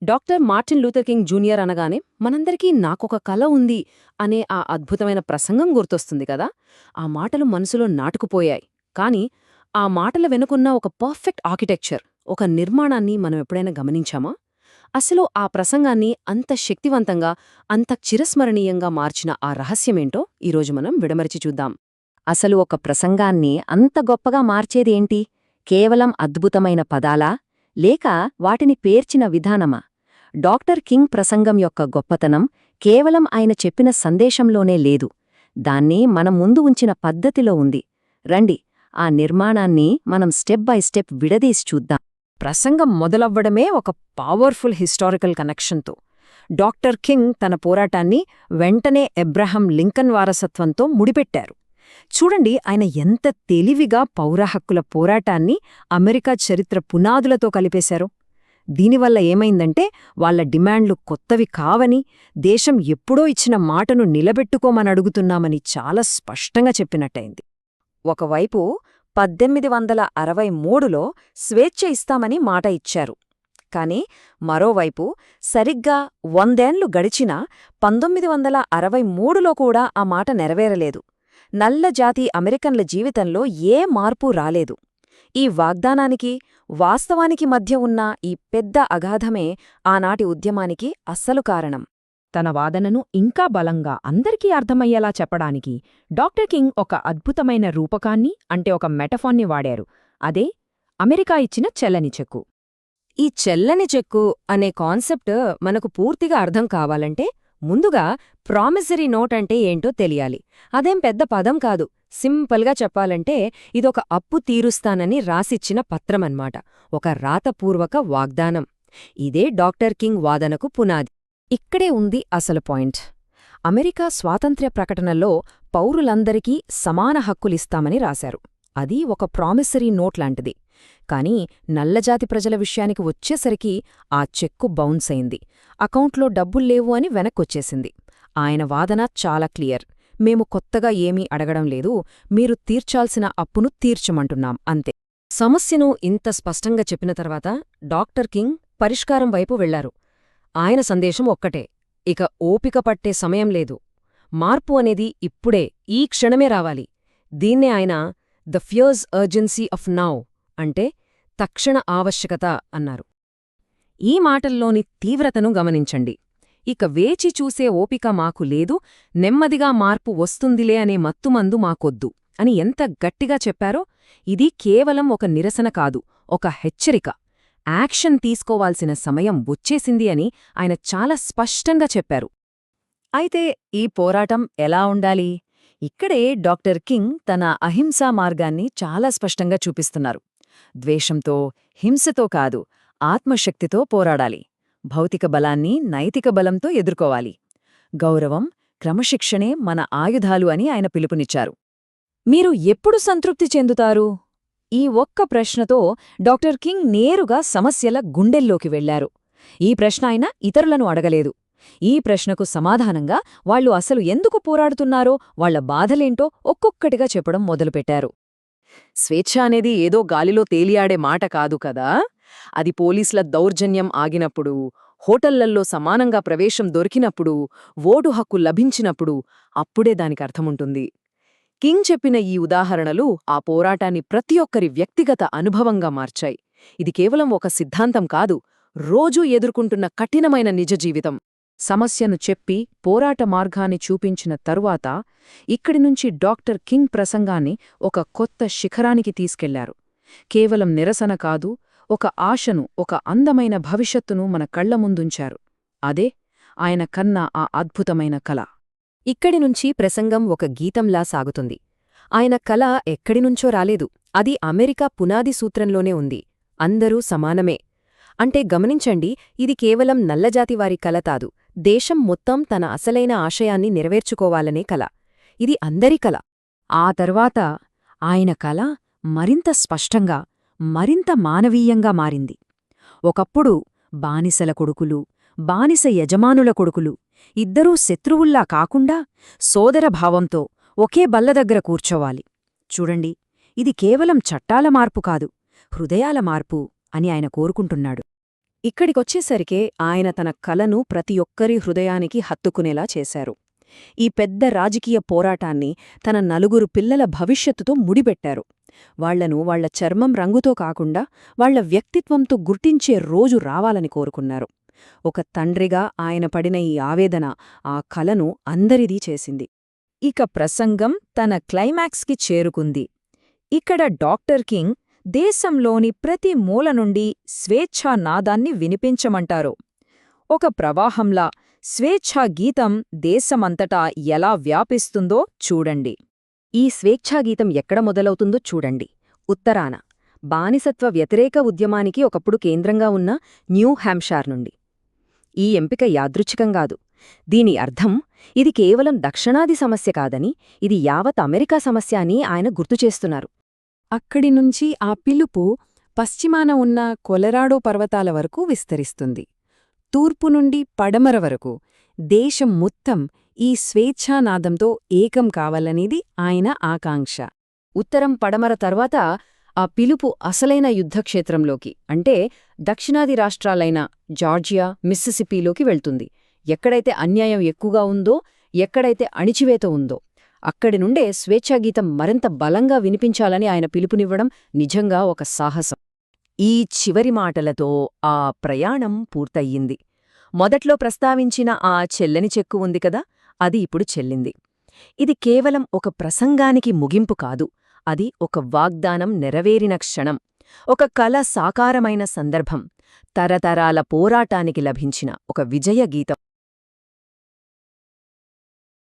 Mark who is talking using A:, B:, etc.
A: Doctor Martin Luther king junior అనగానే మనందరికీ నాకొక కల ఉంది అనే ఆ అద్భుతమైన ప్రసంగం గుర్తొస్తుంది కదా. ఆ మాటలు మనసులో నాటుకుపోయాయి. కాని ఆ మాటల వెనుకున్న ఒక పర్ఫెక్ట్ ఆర్కిటెక్చర్, ఒక నిర్మాణాన్ని మనం ఎప్పుడైనా గమనించామా? అసలు ఆ ప్రసంగాన్ని అంత శక్తివంతంగా, అంత చిరస్మరణీయంగా మార్చిన ఆ రహస్యమేంటో ఈరోజు మనం విడమరిచి చూద్దాం.
B: అసలు ఒక ప్రసంగాన్ని అంత గొప్పగా మార్చేదేంటి? కేవలం అద్భుతమైన పదాలా? లేక వాటిని పేర్చిన విధానమా? డాక్టర్ కింగ్ ప్రసంగం యొక్క గొప్పతనం కేవలం ఆయన చెప్పిన సందేశంలోనే లేదు, దాన్ని మన ముందు ఉంచిన పద్ధతిలో ఉంది. రండి, ఆ నిర్మాణాన్ని మనం స్టెప్ బై స్టెప్ విడదీసి చూద్దాం.
A: ప్రసంగం మొదలవ్వడమే ఒక పవర్ఫుల్ హిస్టారికల్ కనెక్షన్తో. డాక్టర్ కింగ్ తన పోరాటాన్ని వెంటనే ఎబ్రహం లింకన్ వారసత్వంతో ముడిపెట్టారు. చూడండి, ఆయన ఎంత తెలివిగా పౌర హక్కుల పోరాటాన్ని అమెరికా చరిత్ర పునాదులతో కలిపేశారు. దీనివల్ల ఏమైందంటే, వాళ్ల డిమాండ్లు కొత్తవి కావని, దేశం ఎప్పుడో ఇచ్చిన మాటను నిలబెట్టుకోమనడుగుతున్నామని చాలా స్పష్టంగా చెప్పినట్టయింది. ఒకవైపు 1863లో స్వేచ్ఛ ఇస్తామని మాట ఇచ్చారు. కాని మరోవైపు సరిగ్గా 100 ఏళ్లు గడిచినా 1963లో కూడా ఆ మాట నెరవేరలేదు. నల్ల జాతి అమెరికన్ల జీవితంలో ఏ మార్పు రాలేదు. ఈ వాగ్దానానికి, వాస్తవానికి మధ్య ఉన్న ఈ పెద్ద అగాధమే ఆనాటి ఉద్యమానికి అస్సలు కారణం.
C: తన వాదనను ఇంకా బలంగా అందరికీ అర్థమయ్యేలా చెప్పడానికి డాక్టర్ కింగ్ ఒక అద్భుతమైన రూపకాన్ని, అంటే ఒక మెటఫాన్ని వాడారు. అదే అమెరికా ఇచ్చిన చెల్లని చెక్కు.
A: ఈ చెల్లని చెక్కు అనే కాన్సెప్ట్ మనకు పూర్తిగా అర్థం కావాలంటే ముందుగా ప్రామిసరీ నోట్ అంటే ఏంటో తెలియాలి. అదేం పెద్ద పదం కాదు. సింపుల్గా చెప్పాలంటే ఇదొక అప్పు తీరుస్తానని రాసిచ్చిన పత్రమన్మాట. ఒక రాతపూర్వక వాగ్దానం. ఇదే డాక్టర్ కింగ్ వాదనకు పునాది. ఇక్కడే ఉంది అసలు పాయింట్. అమెరికా స్వాతంత్ర్య ప్రకటనలో పౌరులందరికీ సమాన హక్కులిస్తామని రాశారు. అది ఒక ప్రామిసరీ నోట్ లాంటిది. కాని నల్లజాతి ప్రజల విషయానికి వచ్చేసరికి ఆ చెక్కు బౌన్స్ అయింది. అకౌంట్లో డబ్బుల్లేవు అని వెనక్కొచ్చేసింది. ఆయన వాదన చాలా క్లియర్. మేము కొత్తగా ఏమీ అడగడం లేదు, మీరు తీర్చాల్సిన అప్పును తీర్చమంటున్నాం అంతే. సమస్యను ఇంత స్పష్టంగా చెప్పిన తర్వాత డాక్టర్ కింగ్ పరిష్కారం వైపు వెళ్లారు. ఆయన సందేశం ఒక్కటే: ఇక ఓపిక పట్టే సమయం లేదు. మార్పు అనేది ఇప్పుడే, ఈ క్షణమే రావాలి. దీన్నే ఆయన the fears urgency of now, అంటే తక్షణ ఆవశ్యకత అన్నారు. ఈ మాటల్లోని తీవ్రతను గమనించండి. ఇక వేచి చూసే ఓపిక మాకు లేదు, నెమ్మదిగా మార్పు వస్తుందిలే అనే మత్తుమందు మాకొద్దు అని ఎంత గట్టిగా చెప్పారో. ఇది కేవలం ఒక నిరసన కాదు, ఒక హెచ్చరిక. యాక్షన్ తీసుకోవాల్సిన సమయం వచ్చేసింది అని ఆయన చాలా స్పష్టంగా చెప్పారు. అయితే ఈ పోరాటం ఎలా ఉండాలి? ఇక్కడే డాక్టర్ కింగ్ తన అహింసా మార్గాన్ని చాలా స్పష్టంగా చూపిస్తున్నారు. ద్వేషంతో, హింసతో కాదు, ఆత్మశక్తితో పోరాడాలి. భౌతిక బలాన్ని నైతిక బలంతో ఎదుర్కోవాలి. గౌరవం, క్రమశిక్షణే మన ఆయుధాలు అని ఆయన పిలుపునిచ్చారు. మీరు ఎప్పుడు సంతృప్తి చెందుతారు? ఈ ఒక్క ప్రశ్నతో డాక్టర్ కింగ్ నేరుగా సమస్యల గుండెల్లోకి వెళ్లారు. ఈ ప్రశ్న ఆయన ఇతరులను అడగలేదు. ఈ ప్రశ్నకు సమాధానంగా వాళ్లు అసలు ఎందుకు పోరాడుతున్నారో, వాళ్ల బాధలేంటో ఒక్కొక్కటిగా చెప్పడం మొదలుపెట్టారు. స్వేచ్ఛ అనేది ఏదో గాలిలో తేలియాడే మాట కాదు కదా. అది పోలీసుల దౌర్జన్యం ఆగినప్పుడు, హోటళ్లల్లో సమానంగా ప్రవేశం దొరికినప్పుడు, ఓటు హక్కు లభించినప్పుడు, అప్పుడే దానికర్థముంటుంది. కింగ్ చెప్పిన ఈ ఉదాహరణలు ఆ పోరాటాన్ని ప్రతి ఒక్కరి వ్యక్తిగత అనుభవంగా మార్చాయి. ఇది కేవలం ఒక సిద్ధాంతం కాదు, రోజూ ఎదుర్కొంటున్న కఠినమైన నిజ జీవితం. సమస్యను చెప్పి పోరాట మార్గాన్ని చూపించిన తరువాత ఇక్కడినుంచి డాక్టర్ కింగ్ ప్రసంగాన్ని ఒక కొత్త శిఖరానికి తీసుకెళ్లారు. కేవలం నిరసన కాదు, ఒక ఆశను, ఒక అందమైన భవిష్యత్తును మన కళ్ల ముందుంచారు. అదే ఆయన కన్నా ఆ అద్భుతమైన కల. ఇక్కడినుంచి ప్రసంగం ఒక గీతంలా సాగుతుంది. ఆయన కల ఎక్కడినుంచో రాలేదు, అది అమెరికా పునాది సూత్రంలోనే ఉంది. అందరూ సమానమే. అంటే గమనించండి, ఇది కేవలం నల్లజాతివారి కల కాదు, దేశం మొత్తం తన అసలైన ఆశయాన్ని నెరవేర్చుకోవాలనే కల. ఇది అందరి కల. ఆ తర్వాత ఆయన కల మరింత స్పష్టంగా, మరింత మానవీయంగా మారింది. ఒకప్పుడు బానిసల కొడుకులు, బానిస యజమానుల కొడుకులు ఇద్దరూ శత్రువుల్లా కాకుండా సోదరభావంతో ఒకే బల్లదగ్గర కూర్చోవాలి. చూడండి, ఇది కేవలం చట్టాల మార్పు కాదు, హృదయాల మార్పు అని ఆయన కోరుకుంటున్నాడు. ఇక్కడికొచ్చేసరికే ఆయన తన కలను ప్రతి ఒక్కరి హృదయానికి హత్తుకునేలా చేశారు. ఈ పెద్ద రాజకీయ పోరాటాన్ని తన 4 పిల్లల భవిష్యత్తుతో ముడిపెట్టారు. వాళ్లను వాళ్ల చర్మం రంగుతో కాకుండా వాళ్ల వ్యక్తిత్వంతో గుర్తించే రోజు రావాలని కోరుకున్నారు. ఒక తండ్రిగా ఆయన పడిన ఈ ఆవేదన ఆ కలను అందరిదీ చేసింది.
C: ఇక ప్రసంగం తన క్లైమాక్స్కి చేరుకుంది. ఇక్కడ డాక్టర్ కింగ్ దేశంలోని ప్రతి మూల నుండి స్వేచ్ఛా నాదాన్ని వినిపించమంటారు. ఒక ప్రవాహంలా స్వేచ్ఛా గీతం దేశమంతటా ఎలా వ్యాపిస్తుందో చూడండి.
B: ఈ స్వేచ్ఛాగీతం ఎక్కడ మొదలవుతుందో చూడండి. ఉత్తరాన బానిసత్వ వ్యతిరేక ఉద్యమానికి ఒకప్పుడు కేంద్రంగా ఉన్న న్యూ హ్యాంప్షైర్ నుండి. ఈ ఎంపిక యాదృచ్ఛికంగాదు. దీని అర్థం ఇది కేవలం దక్షిణాది సమస్య కాదని, ఇది యావత్ అమెరికా సమస్య అని ఆయన గుర్తుచేస్తున్నారు.
A: అక్కడి నుంచి ఆ పిలుపు పశ్చిమాన ఉన్న కొలరాడో పర్వతాల వరకు విస్తరిస్తుంది. తూర్పు నుండి పడమర వరకు దేశం మొత్తం ఈ స్వేచ్ఛానాదంతో ఏకం కావాలనేది ఆయన ఆకాంక్ష.
B: ఉత్తరం పడమర తర్వాత ఆ పిలుపు అసలైన యుద్ధక్షేత్రంలోకి, అంటే దక్షిణాది రాష్ట్రాలైన జార్జియా, మిస్సిసిప్పిలోకి వెళ్తుంది. ఎక్కడైతే అన్యాయం ఎక్కువగా ఉందో, ఎక్కడైతే అణిచివేత ఉందో, అక్కడి నుండే స్వేచ్ఛాగీతం మరింత బలంగా వినిపించాలని ఆయన పిలుపునివ్వడం నిజంగా ఒక సాహసం. ఈ చివరి మాటలతో ఆ ప్రయాణం పూర్తయ్యింది. మొదట్లో ప్రస్తావించిన ఆ చెల్లని చెక్కు ఉంది కదా, అది ఇప్పుడు చెల్లింది. ఇది కేవలం ఒక ప్రసంగానికి ముగింపు కాదు, అది ఒక వాగ్దానం నెరవేరిన క్షణం, ఒక కల సాకారమైన సందర్భం, తరతరాల పోరాటానికి లభించిన ఒక విజయగీతం.